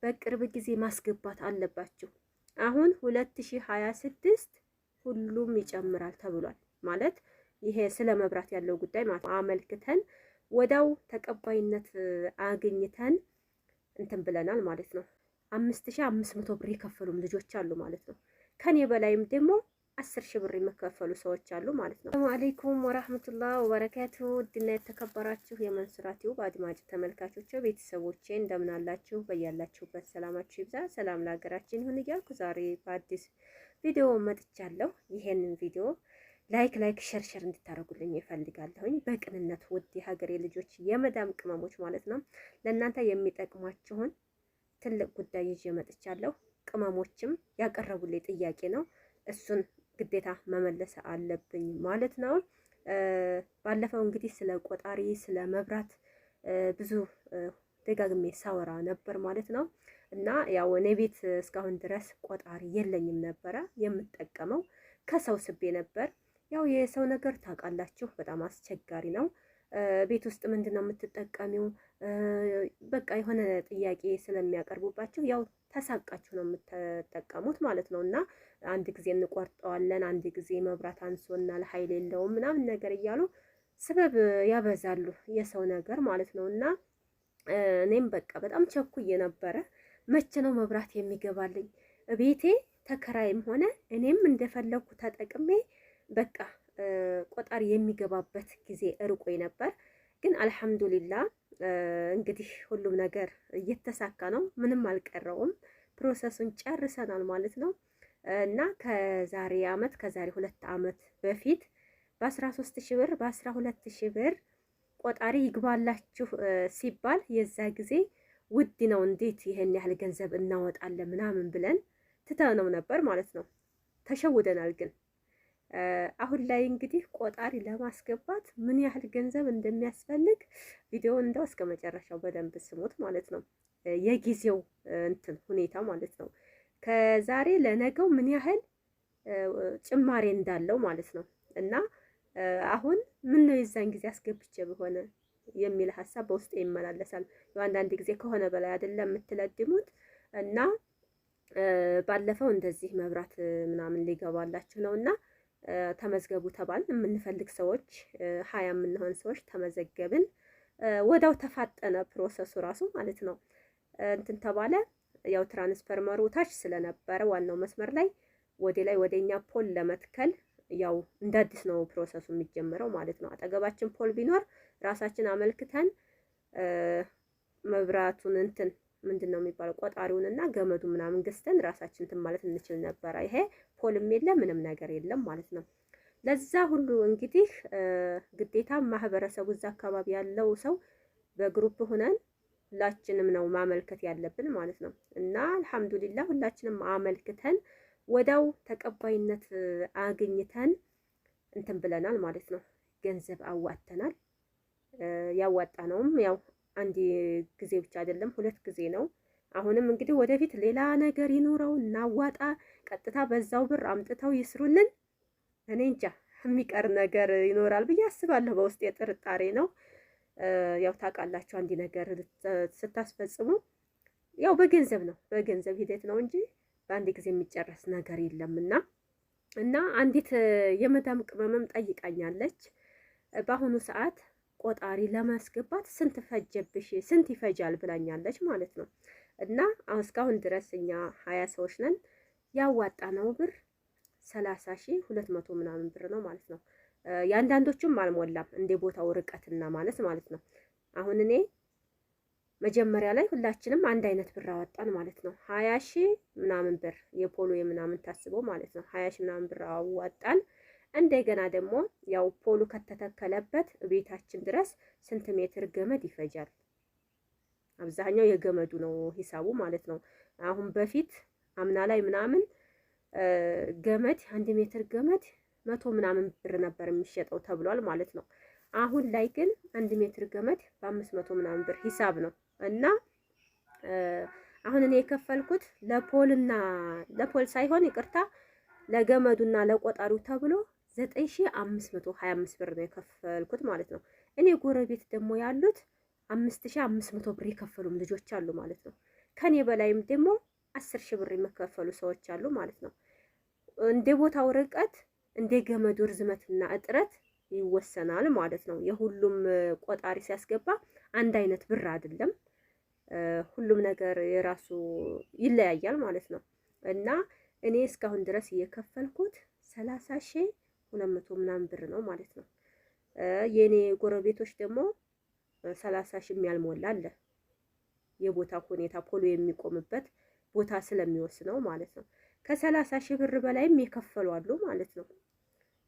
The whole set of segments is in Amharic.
በቅርብ ጊዜ ማስገባት አለባችሁ። አሁን 2026 ሁሉም ይጨምራል ተብሏል። ማለት ይሄ ስለ መብራት ያለው ጉዳይ ማለት አመልክተን ወዳው ተቀባይነት አግኝተን እንትን ብለናል ማለት ነው። 5500 ብር የከፈሉም ልጆች አሉ ማለት ነው። ከኔ በላይም ደግሞ 10,000 ብር የሚከፈሉ ሰዎች አሉ ማለት ነው። ሰላም አለይኩም ወራህመቱላህ ወበረካቱ። ውድና የተከበራችሁ የመንሱራ ቲዩብ አድማጭ ተመልካቾች ቤተሰቦቼ እንደምን አላችሁ? በያላችሁበት ሰላማችሁ ይብዛ። ሰላም ለሀገራችን ይሁን እያልኩ ዛሬ በአዲስ ቪዲዮ መጥቻለሁ። ይሄንን ቪዲዮ ላይክ ሸር እንድታደርጉልኝ ይፈልጋለሁኝ። በቅንነት ውድ የሀገሬ ልጆች የመዳም ቅመሞች ማለት ነው ለእናንተ የሚጠቅማችሁን ትልቅ ጉዳይ ይዤ መጥቻለሁ። ቅመሞችም ያቀረቡልኝ ጥያቄ ነው። እሱን ግዴታ መመለስ አለብኝ ማለት ነው። ባለፈው እንግዲህ ስለ ቆጣሪ ስለ መብራት ብዙ ደጋግሜ ሳወራ ነበር ማለት ነው። እና ያው እኔ ቤት እስካሁን ድረስ ቆጣሪ የለኝም ነበረ። የምጠቀመው ከሰው ስቤ ነበር። ያው የሰው ነገር ታውቃላችሁ፣ በጣም አስቸጋሪ ነው። ቤት ውስጥ ምንድነው የምትጠቀሚው? በቃ የሆነ ጥያቄ ስለሚያቀርቡባችሁ ያው ተሳቃችሁ ነው የምትጠቀሙት ማለት ነው። እና አንድ ጊዜ እንቆርጠዋለን፣ አንድ ጊዜ መብራት አንሶናል፣ ኃይል የለውም ምናምን ነገር እያሉ ስበብ ያበዛሉ የሰው ነገር ማለት ነው። እና እኔም በቃ በጣም ቸኩዬ ነበረ። መቼ ነው መብራት የሚገባልኝ? ቤቴ ተከራይም ሆነ እኔም እንደፈለኩ ተጠቅሜ በቃ ቆጣሪ የሚገባበት ጊዜ እርቆኝ ነበር። ግን አልሐምዱሊላ እንግዲህ ሁሉም ነገር እየተሳካ ነው። ምንም አልቀረውም። ፕሮሰሱን ጨርሰናል ማለት ነው። እና ከዛሬ 2 ዓመት በፊት በ13,000 ብር በ12,000 ብር ቆጣሪ ይግባላችሁ ሲባል የዛ ጊዜ ውድ ነው፣ እንዴት ይሄን ያህል ገንዘብ እናወጣለን ምናምን ብለን ትተነው ነበር ማለት ነው። ተሸውደናል ግን አሁን ላይ እንግዲህ ቆጣሪ ለማስገባት ምን ያህል ገንዘብ እንደሚያስፈልግ ቪዲዮውን እንደው እስከ መጨረሻው በደንብ ስሙት ማለት ነው። የጊዜው እንትን ሁኔታ ማለት ነው። ከዛሬ ለነገው ምን ያህል ጭማሬ እንዳለው ማለት ነው። እና አሁን ምን ነው የዛን ጊዜ አስገብቼ በሆነ የሚል ሀሳብ በውስጤ ይመላለሳል። አንዳንድ ጊዜ ከሆነ በላይ አይደለም የምትለድሙት። እና ባለፈው እንደዚህ መብራት ምናምን ሊገባላችሁ ነውና ተመዝገቡ ተባል። የምንፈልግ ሰዎች 20 የምንሆን ሰዎች ተመዘገብን። ወዳው ተፋጠነ ፕሮሰሱ ራሱ ማለት ነው። እንትን ተባለ። ያው ትራንስፈርመሩ ታች ስለነበረ ዋናው መስመር ላይ ወደኛ ፖል ለመትከል ያው እንደ አዲስ ነው ፕሮሰሱ የሚጀምረው ማለት ነው። አጠገባችን ፖል ቢኖር ራሳችን አመልክተን መብራቱን እንትን ምንድነው የሚባለው ቆጣሪውንና ገመዱ ምናምን ገዝተን ራሳችን እንትን ማለት እንችል ነበር። ይሄ ፖልም የለ ምንም ነገር የለም ማለት ነው። ለዛ ሁሉ እንግዲህ ግዴታ ማህበረሰቡ እዛ አካባቢ ያለው ሰው በግሩፕ ሆነን ሁላችንም ነው ማመልከት ያለብን ማለት ነው። እና አልሐምዱሊላህ ሁላችንም አመልክተን ወዳው ተቀባይነት አግኝተን እንትን ብለናል ማለት ነው። ገንዘብ አዋጥተናል። ያዋጣነውም ያው አንድ ጊዜ ብቻ አይደለም 2 ጊዜ ነው። አሁንም እንግዲህ ወደፊት ሌላ ነገር ይኖረው እናዋጣ፣ ቀጥታ በዛው ብር አምጥተው ይስሩልን። እኔ እንጃ የሚቀር ነገር ይኖራል ብዬ አስባለሁ። በውስጥ የጥርጣሬ ነው። ያው ታውቃላችሁ አንድ ነገር ስታስፈጽሙ ያው በገንዘብ ነው፣ በገንዘብ ሂደት ነው እንጂ በአንድ ጊዜ የሚጨረስ ነገር የለምና እና አንዲት የመዳም ቅመምም ጠይቃኛለች በአሁኑ ሰዓት ቆጣሪ ለማስገባት ስንት ፈጀብሽ? ስንት ይፈጃል ብላኛለች ማለት ነው። እና እስካሁን ድረስ እኛ 20 ሰዎች ነን። ያዋጣነው ብር 30,200 ምናምን ብር ነው ማለት ነው። ያንዳንዶቹም አልሞላም እንደ ቦታው ርቀትና ማለት ነው። አሁን እኔ መጀመሪያ ላይ ሁላችንም አንድ አይነት ብር አወጣን ማለት ነው። 20,000 ምናምን ብር የፖሎ የምናምን ታስበው ማለት ነው። 20,000 ምናምን ብር አዋጣን። እንደገና ደግሞ ያው ፖሉ ከተተከለበት ቤታችን ድረስ ስንት ሜትር ገመድ ይፈጃል? አብዛኛው የገመዱ ነው ሂሳቡ ማለት ነው። አሁን በፊት አምና ላይ ምናምን ገመድ 1 ሜትር ገመድ 100 ምናምን ብር ነበር የሚሸጠው ተብሏል ማለት ነው። አሁን ላይ ግን 1 ሜትር ገመድ በ500 ምናምን ብር ሂሳብ ነው። እና አሁን እኔ የከፈልኩት ለፖል ሳይሆን ይቅርታ ለገመዱና ለቆጣሪው ተብሎ 9,525 ብር ነው የከፈልኩት ማለት ነው። እኔ ጎረቤት ደግሞ ያሉት 5,500 ብር የከፈሉም ልጆች አሉ ማለት ነው። ከኔ በላይም ደግሞ 10,000 ብር የሚከፈሉ ሰዎች አሉ ማለት ነው። እንደ ቦታው ርቀት እንደ ገመዱ ርዝመትና እጥረት ይወሰናል ማለት ነው። የሁሉም ቆጣሪ ሲያስገባ አንድ አይነት ብር አይደለም። ሁሉም ነገር የራሱ ይለያያል ማለት ነው። እና እኔ እስካሁን ድረስ እየከፈልኩት 30,200 ምናምን ብር ነው ማለት ነው። የኔ ጎረቤቶች ደግሞ 30,000 ያልሞላ አለ። የቦታ ሁኔታ ፖሎ የሚቆምበት ቦታ ስለሚወስነው ማለት ነው። ከ30,000 ብር በላይም የከፈሉ አሉ ማለት ነው።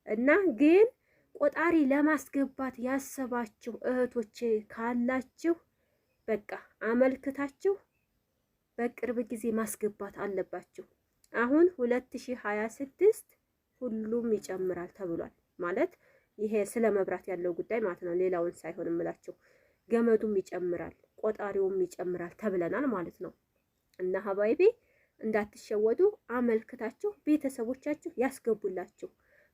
እና ግን ቆጣሪ ለማስገባት ያሰባችሁ እህቶቼ ካላችሁ በቃ አመልክታችሁ በቅርብ ጊዜ ማስገባት አለባችሁ። አሁን 2026 ሁሉም ይጨምራል ተብሏል ማለት ይሄ ስለ መብራት ያለው ጉዳይ ማለት ነው። ሌላውን ሳይሆን እምላችሁ ገመዱም ይጨምራል፣ ቆጣሪውም ይጨምራል ተብለናል ማለት ነው። እና ሀባይቤ እንዳትሸወዱ አመልክታችሁ ቤተሰቦቻችሁ ያስገቡላችሁ።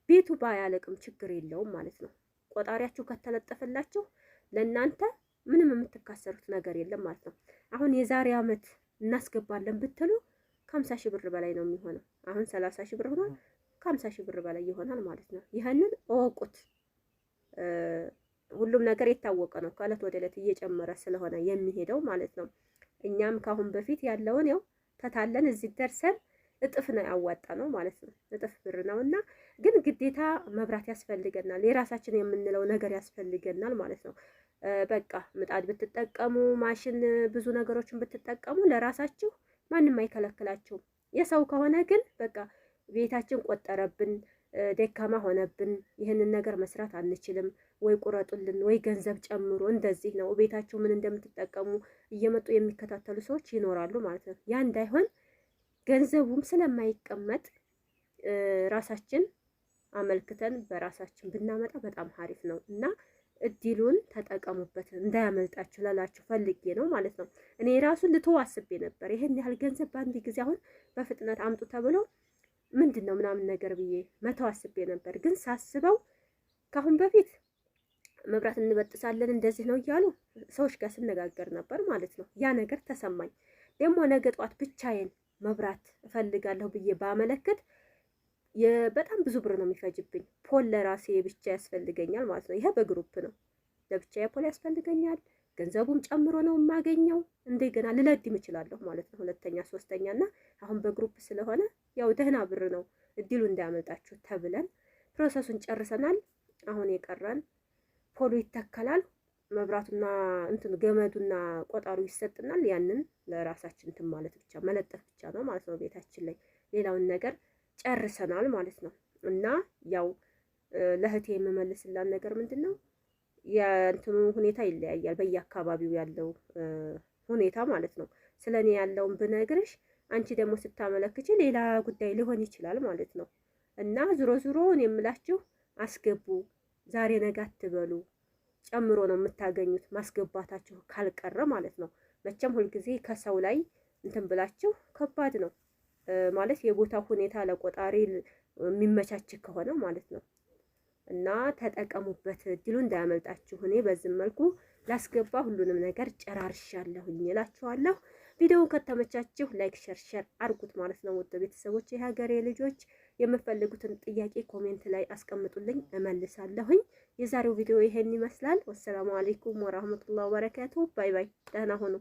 ቤቱ ባያለቅም ችግር የለውም ማለት ነው። ቆጣሪያችሁ ከተለጠፈላችሁ ለእናንተ ምንም የምትካሰሩት ነገር የለም ማለት ነው። አሁን የዛሬ አመት እናስገባለን ብትሉ ከ50,000 ብር በላይ ነው የሚሆነው። አሁን 30,000 ብር ሆኗል፣ ከ50,000 ብር በላይ ይሆናል ማለት ነው። ይህንን እወቁት። ሁሉም ነገር የታወቀ ነው። ከእለት ወደ እለት እየጨመረ ስለሆነ የሚሄደው ማለት ነው። እኛም ካሁን በፊት ያለውን ያው ተታለን እዚህ ደርሰን እጥፍ ነው ያዋጣ ነው ማለት ነው። እጥፍ ብር ነውና ግን ግዴታ መብራት ያስፈልገናል። የራሳችን የምንለው ነገር ያስፈልገናል ማለት ነው። በቃ ምጣድ ብትጠቀሙ፣ ማሽን ብዙ ነገሮችን ብትጠቀሙ ለራሳችሁ ማንም አይከለክላችሁም። የሰው ከሆነ ግን በቃ ቤታችን ቆጠረብን፣ ደካማ ሆነብን፣ ይህንን ነገር መስራት አንችልም፣ ወይ ቁረጡልን፣ ወይ ገንዘብ ጨምሮ እንደዚህ ነው። ቤታችሁ ምን እንደምትጠቀሙ እየመጡ የሚከታተሉ ሰዎች ይኖራሉ ማለት ነው። ያ እንዳይሆን ገንዘቡም ስለማይቀመጥ ራሳችን አመልክተን በራሳችን ብናመጣ በጣም ሀሪፍ ነው እና እድሉን ተጠቀሙበት፣ እንዳያመልጣችሁ ላላችሁ ፈልጌ ነው ማለት ነው። እኔ ራሱ ልተው አስቤ ነበር። ይሄን ያህል ገንዘብ በአንድ ጊዜ አሁን በፍጥነት አምጡ ተብሎ ምንድን ነው ምናምን ነገር ብዬ መተው አስቤ ነበር። ግን ሳስበው ካሁን በፊት መብራት እንበጥሳለን እንደዚህ ነው እያሉ ሰዎች ጋር ስነጋገር ነበር ማለት ነው። ያ ነገር ተሰማኝ። ደግሞ ነገ ጧት ብቻዬን መብራት እፈልጋለሁ ብዬ ባመለክት በጣም ብዙ ብር ነው የሚፈጅብኝ። ፖል ለራሴ ብቻ ያስፈልገኛል ማለት ነው። ይሄ በግሩፕ ነው፣ ለብቻዬ ፖል ያስፈልገኛል። ገንዘቡም ጨምሮ ነው የማገኘው። እንደገና ልለድም እችላለሁ ማለት ነው፣ ሁለተኛ ሶስተኛ። እና አሁን በግሩፕ ስለሆነ ያው ደህና ብር ነው። እድሉ እንዳያመልጣችሁ ተብለን ፕሮሰሱን ጨርሰናል። አሁን የቀረን ፖሉ ይተከላል፣ መብራቱና እንትን ገመዱና ቆጣሩ ይሰጥናል። ያንን ለራሳችን እንትን ማለት ብቻ መለጠፍ ብቻ ነው ማለት ነው ቤታችን ላይ። ሌላውን ነገር ጨርሰናል ማለት ነው። እና ያው ለእህቴ የምመልስላት ነገር ምንድነው የእንትኑ ሁኔታ ይለያያል፣ በየአካባቢው ያለው ሁኔታ ማለት ነው። ስለኔ ያለውን ብነግርሽ አንቺ ደግሞ ስታመለክቺ ሌላ ጉዳይ ሊሆን ይችላል ማለት ነው። እና ዙሮ ዙሮ እኔ የምላችሁ አስገቡ፣ ዛሬ ነገ አትበሉ። ጨምሮ ነው የምታገኙት ማስገባታችሁ ካልቀረ ማለት ነው። መቼም ሁልጊዜ ከሰው ላይ እንትን ብላችሁ ከባድ ነው ማለት የቦታው ሁኔታ ለቆጣሪ የሚመቻች ከሆነ ማለት ነው። እና ተጠቀሙበት፣ እድሉ እንዳያመልጣችሁ። እኔ በዚህ መልኩ ላስገባ ሁሉንም ነገር ጨራርሻለሁኝ እላችኋለሁ። ቪዲዮውን ከተመቻችሁ ላይክ ሸር አድርጉት ማለት ነው። ውድ ቤተሰቦች፣ የሀገሬ ልጆች የምፈልጉትን ጥያቄ ኮሜንት ላይ አስቀምጡልኝ እመልሳለሁኝ። የዛሬው ቪዲዮ ይሄን ይመስላል። ወሰላሙ አለይኩም ወራህመቱላሂ ወበረካቱ። ባይ ባይ፣ ደህና ሁኑ።